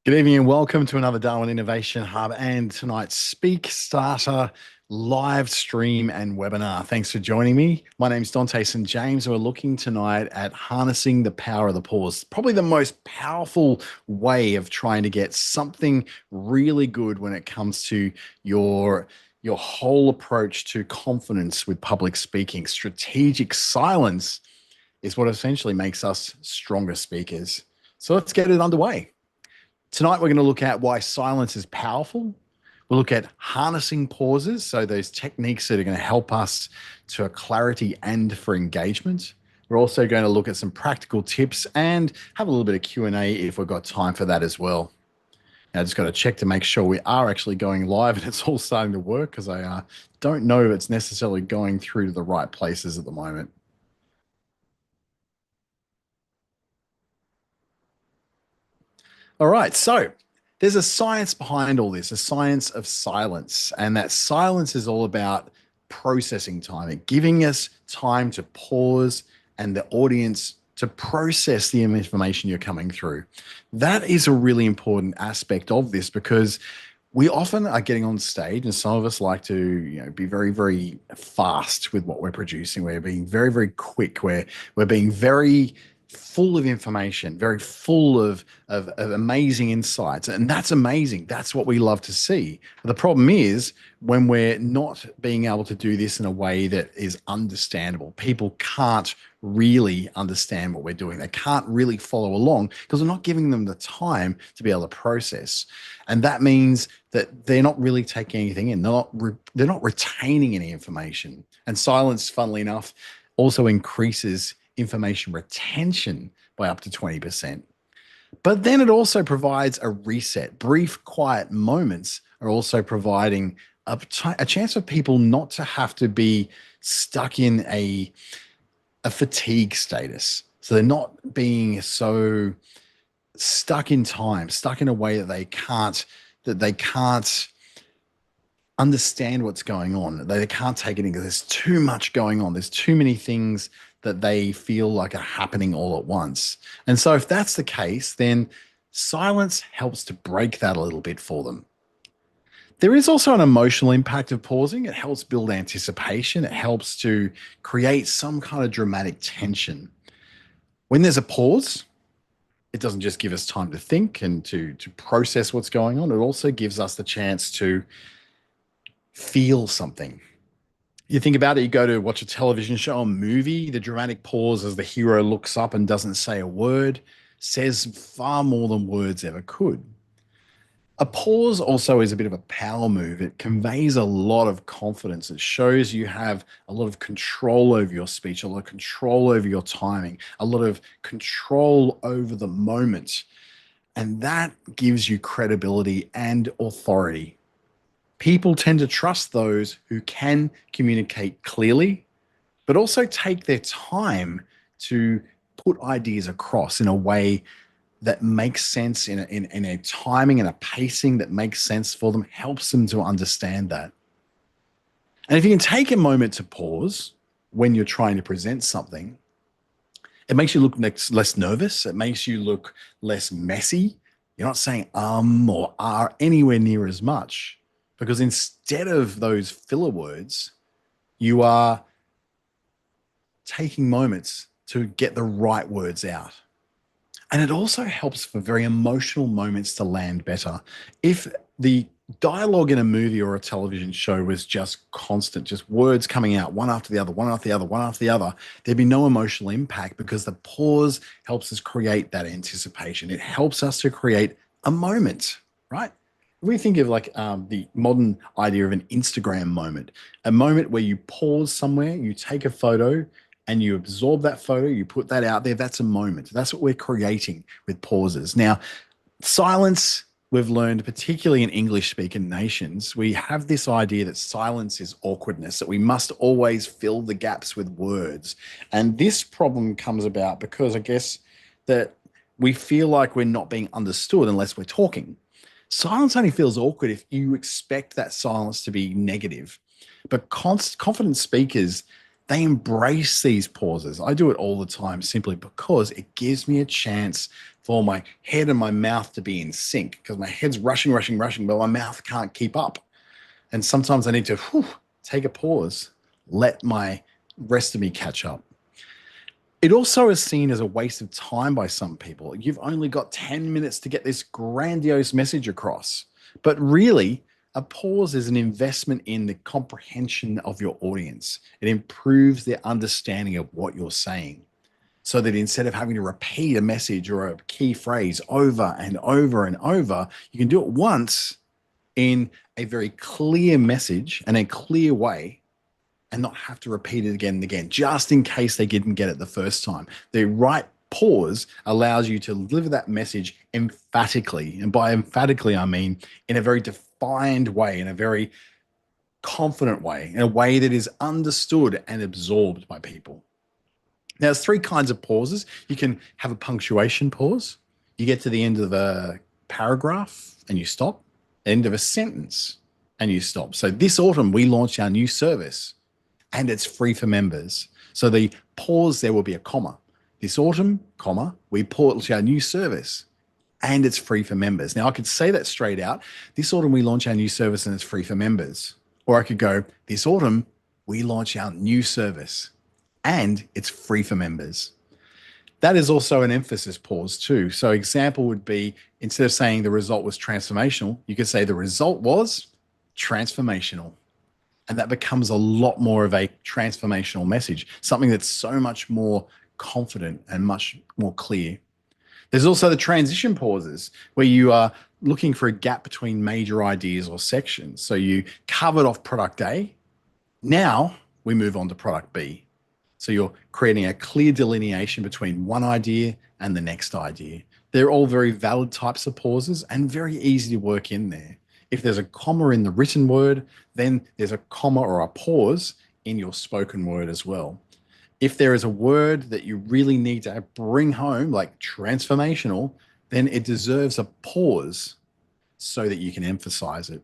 Good evening and welcome to another Darwin Innovation Hub and tonight's Speak Starter live stream and webinar. Thanks for joining me. My name is Dante St. James and we're looking tonight at harnessing the power of the pause. Probably the most powerful way of trying to get something really good when it comes to your whole approach to confidence with public speaking. Strategic silence is what essentially makes us stronger speakers. So let's get it underway. Tonight, we're going to look at why silence is powerful. We'll look at harnessing pauses, so those techniques that are going to help us to clarity and for engagement. We're also going to look at some practical tips and have a little bit of Q&A if we've got time for that as well. Now, I just got to check to make sure we are actually going live and it's all starting to work because I don't know if it's necessarily going through to the right places at the moment. All right, so there's a science behind all this, a science of silence. And that silence is all about processing time, giving us time to pause and the audience to process the information you're coming through. That is a really important aspect of this because we often are getting on stage and some of us like to be very, very fast with what we're producing. We're being very, very quick. We're being very full of information, very full of amazing insights. And that's amazing. That's what we love to see. But the problem is when we're not being able to do this in a way that is understandable, people can't really understand what we're doing. They can't really follow along because we're not giving them the time to be able to process. And that means that they're not really taking anything in. They're not retaining any information. And silence, funnily enough, also increases information retention by up to 20%. But then it also provides a reset. Brief, quiet moments are also providing a chance for people not to have to be stuck in a fatigue status. So they're not being so stuck in time, stuck in a way that they can't understand what's going on. They can't take it in because there's too much going on. There's too many things that they feel like are happening all at once. And so if that's the case, then silence helps to break that a little bit for them. There is also an emotional impact of pausing. It helps build anticipation. It helps to create some kind of dramatic tension. When there's a pause, it doesn't just give us time to think and to process what's going on. It also gives us the chance to feel something. You think about it, you go to watch a television show or movie, the dramatic pause as the hero looks up and doesn't say a word says far more than words ever could. A pause also is a bit of a power move. It conveys a lot of confidence. It shows you have a lot of control over your speech, a lot of control over your timing, a lot of control over the moment. And that gives you credibility and authority. People tend to trust those who can communicate clearly, but also take their time to put ideas across in a way that makes sense, in a timing and a pacing that makes sense for them, helps them to understand that. And if you can take a moment to pause when you're trying to present something, it makes you look less nervous. It makes you look less messy. You're not saying or are anywhere near as much. Because instead of those filler words, you are taking moments to get the right words out. And it also helps for very emotional moments to land better. If the dialogue in a movie or a television show was just constant, just words coming out one after the other, one after the other, one after the other, there'd be no emotional impact because the pause helps us create that anticipation. It helps us to create a moment, right? We think of like the modern idea of an Instagram moment, a moment where you pause somewhere, you take a photo and you absorb that photo, you put that out there. That's a moment. That's what we're creating with pauses. Now, silence, we've learned, particularly in English speaking nations, we have this idea that silence is awkwardness, that we must always fill the gaps with words. And this problem comes about because I guess that we feel like we're not being understood unless we're talking. Silence only feels awkward if you expect that silence to be negative. But confident speakers, they embrace these pauses. I do it all the time simply because it gives me a chance for my head and my mouth to be in sync, because my head's rushing, rushing, rushing, but my mouth can't keep up. And sometimes I need to take a pause, let my rest of me catch up. It also is seen as a waste of time by some people. You've only got 10 minutes to get this grandiose message across. But really, a pause is an investment in the comprehension of your audience. It improves their understanding of what you're saying, so that instead of having to repeat a message or a key phrase over and over and over, you can do it once in a very clear message and a clear way, and not have to repeat it again and again, just in case they didn't get it the first time. The right pause allows you to deliver that message emphatically. And by emphatically, I mean in a very defined way, in a very confident way, in a way that is understood and absorbed by people. Now, there's three kinds of pauses. You can have a punctuation pause. You get to the end of a paragraph and you stop. End of a sentence and you stop. So this autumn, we launched our new service and it's free for members. So the pause there will be a comma. This autumn, comma, we launch our new service and it's free for members. Now I could say that straight out. This autumn, we launch our new service and it's free for members. Or I could go, this autumn, we launch our new service and it's free for members. That is also an emphasis pause too. So example would be, instead of saying the result was transformational, you could say the result was transformational. And that becomes a lot more of a transformational message, something that's so much more confident and much more clear. There's also the transition pauses, where you are looking for a gap between major ideas or sections. So you covered off product A. Now we move on to product B. So you're creating a clear delineation between one idea and the next idea. They're all very valid types of pauses and very easy to work in there. If there's a comma in the written word, then there's a comma or a pause in your spoken word as well. If there is a word that you really need to bring home, like transformational, then it deserves a pause so that you can emphasize it.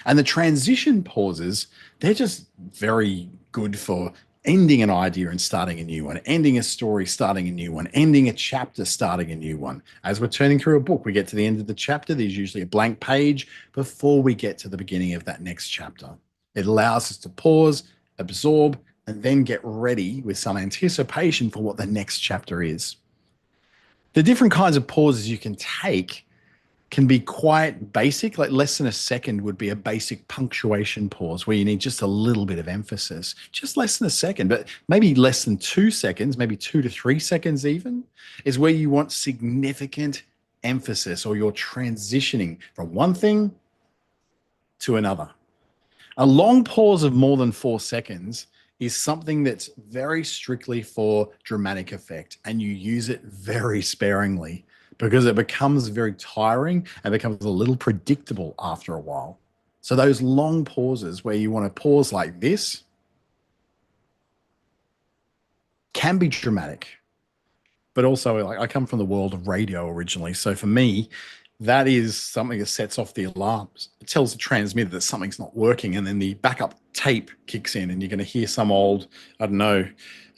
And the transition pauses, they're just very good for ending an idea and starting a new one, ending a story, starting a new one, ending a chapter, starting a new one. As we're turning through a book, we get to the end of the chapter. There's usually a blank page before we get to the beginning of that next chapter. It allows us to pause, absorb, and then get ready with some anticipation for what the next chapter is. The different kinds of pauses you can take can be quite basic, like less than a second would be a basic punctuation pause where you need just a little bit of emphasis, just less than a second, but maybe less than 2 seconds, maybe 2 to 3 seconds even, is where you want significant emphasis, or you're transitioning from one thing to another. A long pause of more than 4 seconds is something that's very strictly for dramatic effect, and you use it very sparingly, because it becomes very tiring and becomes a little predictable after a while. So those long pauses where you want to pause like this can be dramatic, but also, like, I come from the world of radio originally. So for me, that is something that sets off the alarms. It tells the transmitter that something's not working, and then the backup tape kicks in, and you're going to hear some old, I don't know,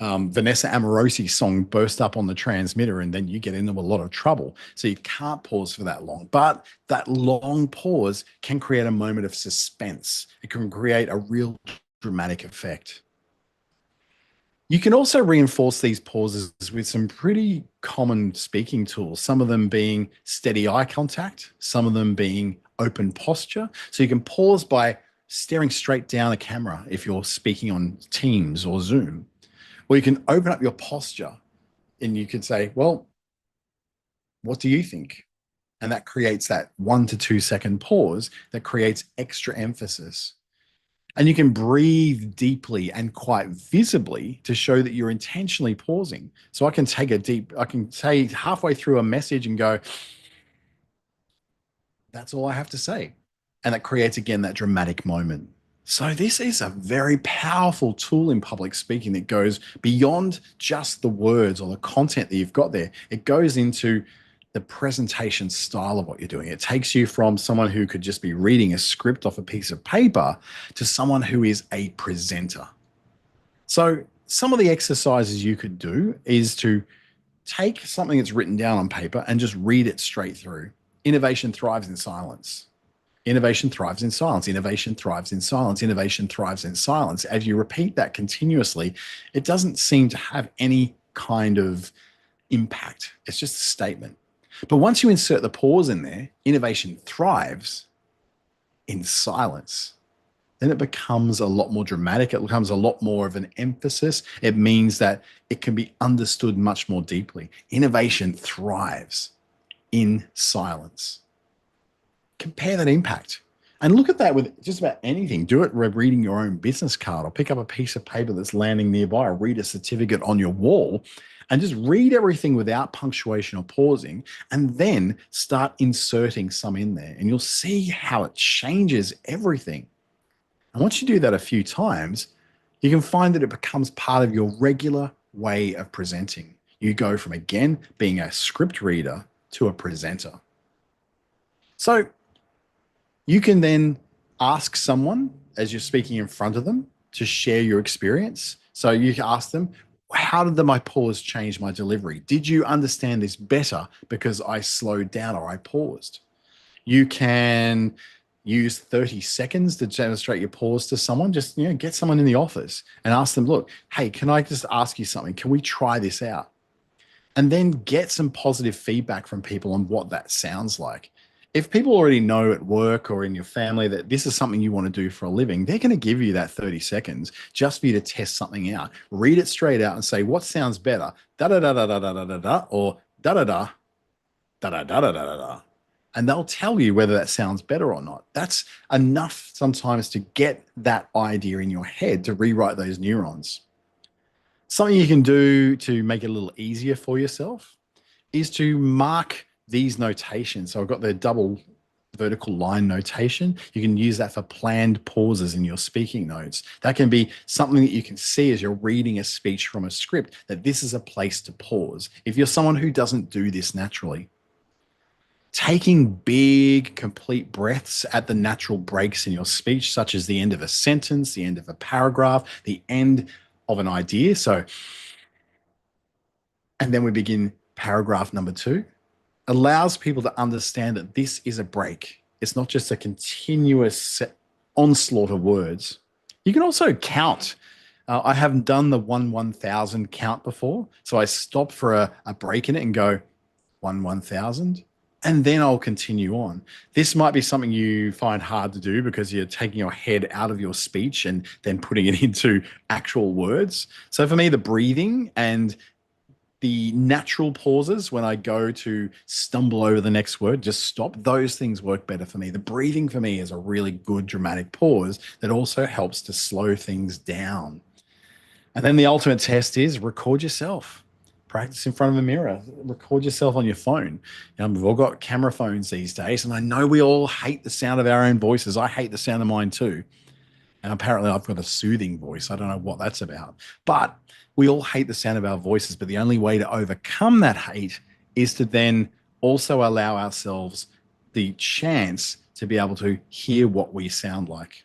Vanessa Amorosi song burst up on the transmitter, and then you get into a lot of trouble. So you can't pause for that long. But that long pause can create a moment of suspense. It can create a real dramatic effect. You can also reinforce these pauses with some pretty common speaking tools, some of them being steady eye contact, some of them being open posture. So you can pause by staring straight down a camera if you're speaking on Teams or Zoom. Or you can open up your posture and you can say, well, what do you think? And that creates that 1 to 2 second pause that creates extra emphasis. And you can breathe deeply and quite visibly to show that you're intentionally pausing. So I can say halfway through a message and go, that's all I have to say. And that creates, again, that dramatic moment. So this is a very powerful tool in public speaking that goes beyond just the words or the content that you've got there. It goes into the presentation style of what you're doing. It takes you from someone who could just be reading a script off a piece of paper to someone who is a presenter. So some of the exercises you could do is to take something that's written down on paper and just read it straight through. Innovation thrives in silence. Innovation thrives in silence. Innovation thrives in silence. Innovation thrives in silence. As you repeat that continuously, it doesn't seem to have any kind of impact. It's just a statement. But once you insert the pause in there, innovation thrives in silence. Then it becomes a lot more dramatic. It becomes a lot more of an emphasis. It means that it can be understood much more deeply. Innovation thrives in silence. Compare that impact and look at that with just about anything. Do it with reading your own business card, or pick up a piece of paper that's landing nearby, or read a certificate on your wall, and just read everything without punctuation or pausing, and then start inserting some in there, and you'll see how it changes everything. And once you do that a few times, you can find that it becomes part of your regular way of presenting. You go from, again, being a script reader to a presenter. So you can then ask someone as you're speaking in front of them to share your experience. So you can ask them, how did my pause change my delivery? Did you understand this better because I slowed down or I paused? You can use 30 seconds to demonstrate your pause to someone. Just, get someone in the office and ask them, look, hey, can I just ask you something? Can we try this out? And then get some positive feedback from people on what that sounds like. If people already know at work or in your family that this is something you want to do for a living, they're going to give you that 30 seconds just for you to test something out. Read it straight out and say, what sounds better? Da da da da da da da da da, or da da da da da da da da da. And they'll tell you whether that sounds better or not. That's enough sometimes to get that idea in your head, to rewrite those neurons. Something you can do to make it a little easier for yourself is to mark these notations. So I've got the double vertical line notation. You can use that for planned pauses in your speaking notes. That can be something that you can see as you're reading a speech from a script, that this is a place to pause. If you're someone who doesn't do this naturally, taking big, complete breaths at the natural breaks in your speech, such as the end of a sentence, the end of a paragraph, the end of an idea. And then we begin paragraph number 2. Allows people to understand that this is a break. It's not just a continuous onslaught of words. You can also count. I haven't done the 1,000 count before. So I stop for a break in it and go 1,000, and then I'll continue on. This might be something you find hard to do because you're taking your head out of your speech and then putting it into actual words. So for me, the breathing and the natural pauses when I go to stumble over the next word, just stop. Those things work better for me. The breathing for me is a really good dramatic pause that also helps to slow things down. And then the ultimate test is record yourself. Practice in front of a mirror. Record yourself on your phone. We've all got camera phones these days, and I know we all hate the sound of our own voices. I hate the sound of mine too. And apparently I've got a soothing voice. I don't know what that's about. But we all hate the sound of our voices. But the only way to overcome that hate is to then also allow ourselves the chance to be able to hear what we sound like.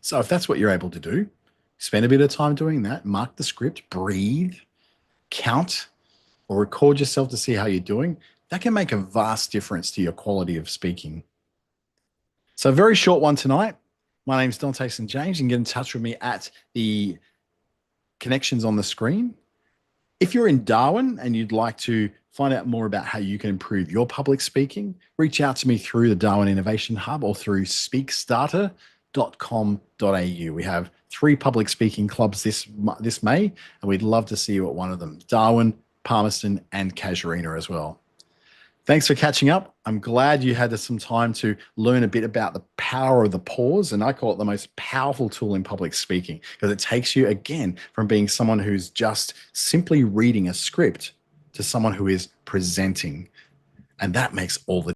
So if that's what you're able to do, spend a bit of time doing that. Mark the script, breathe, count, or record yourself to see how you're doing. That can make a vast difference to your quality of speaking. So a very short one tonight. My name's Dante St. James. You can get in touch with me at the connections on the screen. If you're in Darwin and you'd like to find out more about how you can improve your public speaking, reach out to me through the Darwin Innovation Hub or through speakstarter.com.au. We have 3 public speaking clubs this May, and we'd love to see you at one of them: Darwin, Palmerston, and Casuarina as well. Thanks for catching up. I'm glad you had some time to learn a bit about the power of the pause, and I call it the most powerful tool in public speaking because it takes you, again, from being someone who's just simply reading a script to someone who is presenting, and that makes all the